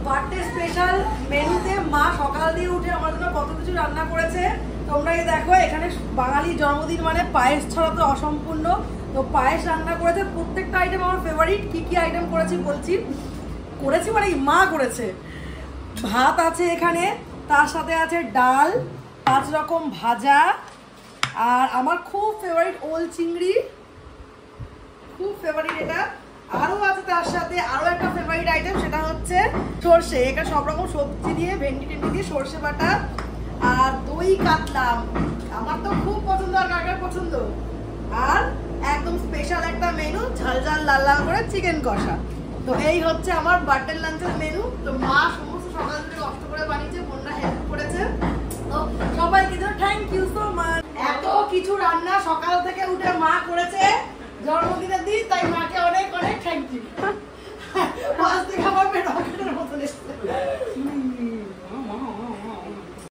Birthday special মেনুতে মা সকাল দিয়ে উঠে আমার জন্য কত কিছু রান্না করেছে তোমরাই দেখো। এখানে বাঙালি জন্মদিন মানে পায়েস ছাড়া তো অসম্পূর্ণ। তো পায়েস রান্না করেছে, প্রত্যেকটা আইটেম আমার ফেভারিট। কি কি আইটেম করেছি বলছি, মানে মা করেছে। ভাত আছে এখানে, তার সাথে আছে ডাল, 5 রকম ভাজা, আর আমার খুব ফেভারিট ওল চিংড়ি, খুব ফেভারিট এটা। আরও আছে তার সাথে আরও একটা ফেভারিট আইটেম, সেটা হচ্ছে সর্ষে। এখানে সব রকম সবজি দিয়ে, ভেন্ডি টেন্ডি দিয়ে সর্ষে বাটা, আর দই কাতলা আমার তো খুব পছন্দ, আর কাকার পছন্দ। আর একদম স্পেশাল একটা মেনু, ঝাল ঝাল লাল লাল করে চিকেন কষা। তো এই হচ্ছে আমার বার্থডে লাঞ্চের মেনু। তো মা সমস্ত সকাল থেকে কষ্ট করে বানিয়েছে, বোনরা হেল্প করেছে। তো সবাইকে তো থ্যাংক ইউ সো মাচ। এত কিছু রান্না সকাল থেকে উঠে মা করেছে, জন্মদিনের দিন, তাই মা